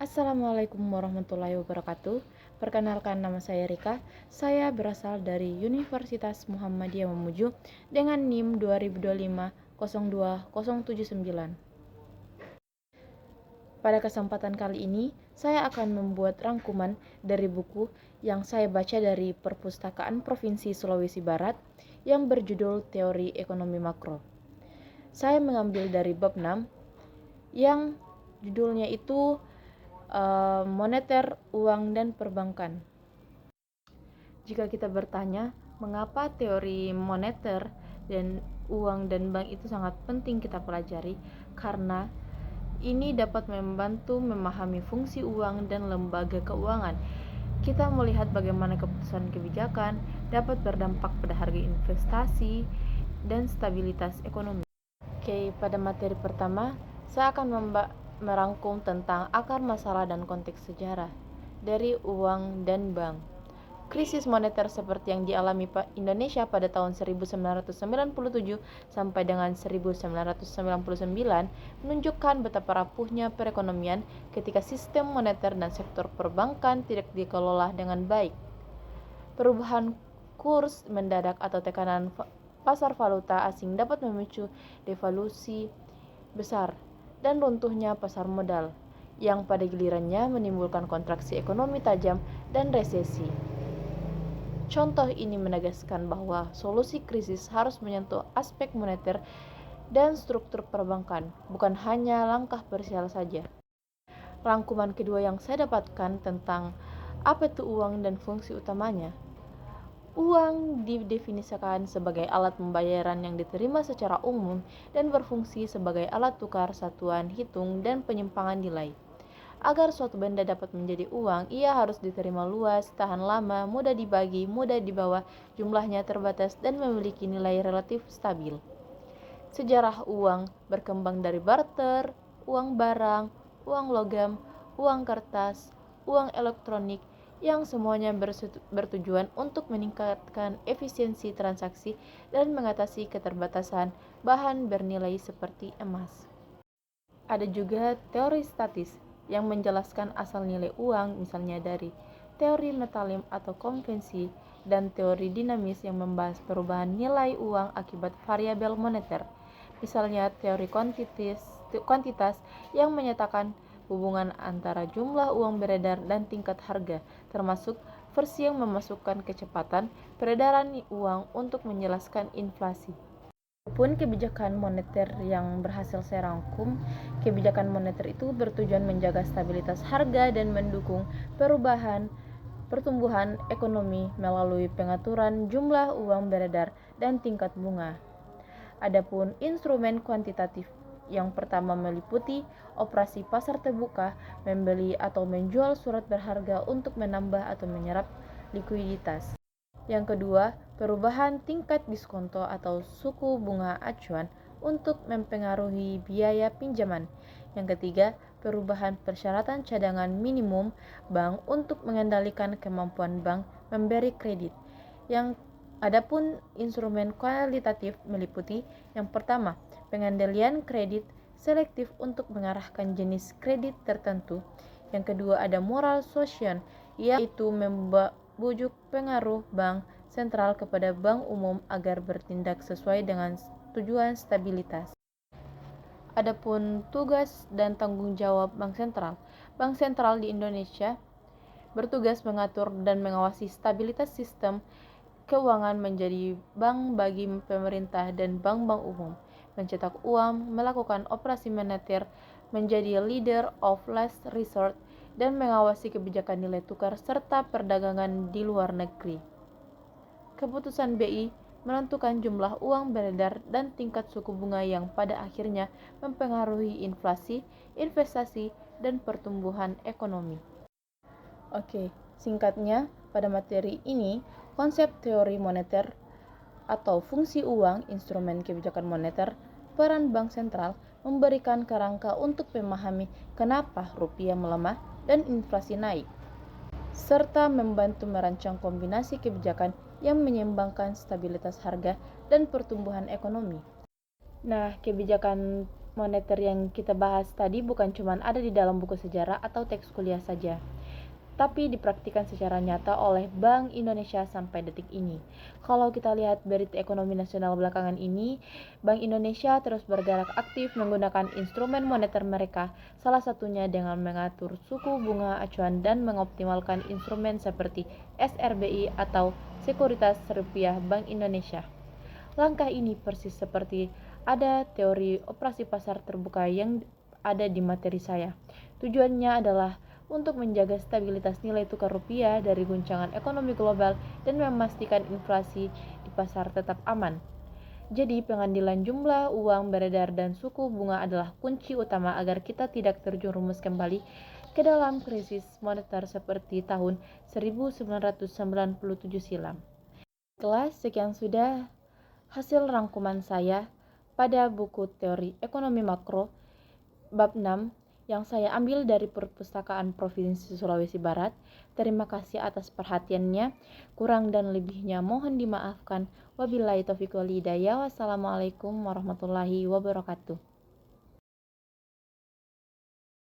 Assalamualaikum warahmatullahi wabarakatuh. Perkenalkan, nama saya Rika. Saya berasal dari Universitas Muhammadiyah Mamuju dengan NIM 2025 02079. Pada kesempatan kali ini, saya akan membuat rangkuman dari buku yang saya baca dari Perpustakaan Provinsi Sulawesi Barat yang berjudul Teori Ekonomi Makro. Saya mengambil dari bab 6 yang judulnya itu moneter, uang, dan perbankan. Jika kita bertanya, mengapa teori moneter dan uang dan bank itu sangat penting kita pelajari? Karena ini dapat membantu memahami fungsi uang dan lembaga keuangan. Kita melihat bagaimana keputusan kebijakan dapat berdampak pada harga investasi dan stabilitas ekonomi. Oke, pada materi pertama, saya akan merangkum tentang akar masalah dan konteks sejarah dari uang dan bank. Krisis moneter seperti yang dialami Indonesia pada tahun 1997 sampai dengan 1999 menunjukkan betapa rapuhnya perekonomian ketika sistem moneter dan sektor perbankan tidak dikelola dengan baik. Perubahan kurs mendadak atau tekanan pasar valuta asing dapat memicu devaluasi besar dan runtuhnya pasar modal, yang pada gilirannya menimbulkan kontraksi ekonomi tajam dan resesi. Contoh ini menegaskan bahwa solusi krisis harus menyentuh aspek moneter dan struktur perbankan, bukan hanya langkah parsial saja. Rangkuman kedua yang saya dapatkan tentang apa itu uang dan fungsi utamanya. Uang didefinisikan sebagai alat pembayaran yang diterima secara umum dan berfungsi sebagai alat tukar satuan hitung dan penyimpangan nilai. Agar suatu benda dapat menjadi uang, ia harus diterima luas, tahan lama, mudah dibagi, mudah dibawa, jumlahnya terbatas, dan memiliki nilai relatif stabil. Sejarah uang berkembang dari barter, uang barang, uang logam, uang kertas, uang elektronik, yang semuanya bertujuan untuk meningkatkan efisiensi transaksi dan mengatasi keterbatasan bahan bernilai seperti emas. Ada juga teori statis yang menjelaskan asal nilai uang, misalnya dari teori metalim atau konvensi, dan teori dinamis yang membahas perubahan nilai uang akibat variabel moneter, misalnya teori kuantitas yang menyatakan hubungan antara jumlah uang beredar dan tingkat harga, termasuk versi yang memasukkan kecepatan peredaran uang untuk menjelaskan inflasi. Walaupun kebijakan moneter yang berhasil saya rangkum, kebijakan moneter itu bertujuan menjaga stabilitas harga dan mendukung pertumbuhan ekonomi melalui pengaturan jumlah uang beredar dan tingkat bunga. Adapun instrumen kuantitatif yang pertama meliputi operasi pasar terbuka, membeli atau menjual surat berharga untuk menambah atau menyerap likuiditas. Yang kedua, perubahan tingkat diskonto atau suku bunga acuan untuk mempengaruhi biaya pinjaman. Yang ketiga, perubahan persyaratan cadangan minimum bank untuk mengendalikan kemampuan bank memberi kredit. Yang adapun instrumen kualitatif meliputi yang pertama, pengendalian kredit selektif untuk mengarahkan jenis kredit tertentu. Yang kedua, ada moral suasion, yaitu membujuk pengaruh bank sentral kepada bank umum agar bertindak sesuai dengan tujuan stabilitas. Adapun tugas dan tanggung jawab bank sentral. Bank sentral di Indonesia bertugas mengatur dan mengawasi stabilitas sistem keuangan menjadi bank bagi pemerintah dan bank-bank umum, mencetak uang, melakukan operasi moneter, menjadi leader of last resort, dan mengawasi kebijakan nilai tukar serta perdagangan di luar negeri. Keputusan BI menentukan jumlah uang beredar dan tingkat suku bunga yang pada akhirnya mempengaruhi inflasi, investasi, dan pertumbuhan ekonomi. Oke, singkatnya, pada materi ini, konsep teori moneter atau fungsi uang, instrumen kebijakan moneter, peran bank sentral memberikan kerangka untuk memahami kenapa rupiah melemah dan inflasi naik, serta membantu merancang kombinasi kebijakan yang menyeimbangkan stabilitas harga dan pertumbuhan ekonomi. Nah, kebijakan moneter yang kita bahas tadi bukan cuma ada di dalam buku sejarah atau teks kuliah saja, tapi dipraktikkan secara nyata oleh Bank Indonesia sampai detik ini. Kalau kita lihat berita ekonomi nasional belakangan ini, Bank Indonesia terus bergerak aktif menggunakan instrumen moneter mereka, salah satunya dengan mengatur suku bunga acuan dan mengoptimalkan instrumen seperti SRBI atau Sekuritas Rupiah Bank Indonesia. Langkah ini persis seperti ada teori operasi pasar terbuka yang ada di materi saya. Tujuannya adalah untuk menjaga stabilitas nilai tukar rupiah dari guncangan ekonomi global dan memastikan inflasi di pasar tetap aman. Jadi, pengandilan jumlah uang beredar dan suku bunga adalah kunci utama agar kita tidak terjerumus kembali ke dalam krisis moneter seperti tahun 1997 silam. Kelas, sekian sudah hasil rangkuman saya pada buku Teori Ekonomi Makro bab 6 yang saya ambil dari Perpustakaan Provinsi Sulawesi Barat. Terima kasih atas perhatiannya. Kurang dan lebihnya mohon dimaafkan. Wabillahi taufiq wal hidayah. Wassalamualaikum warahmatullahi wabarakatuh.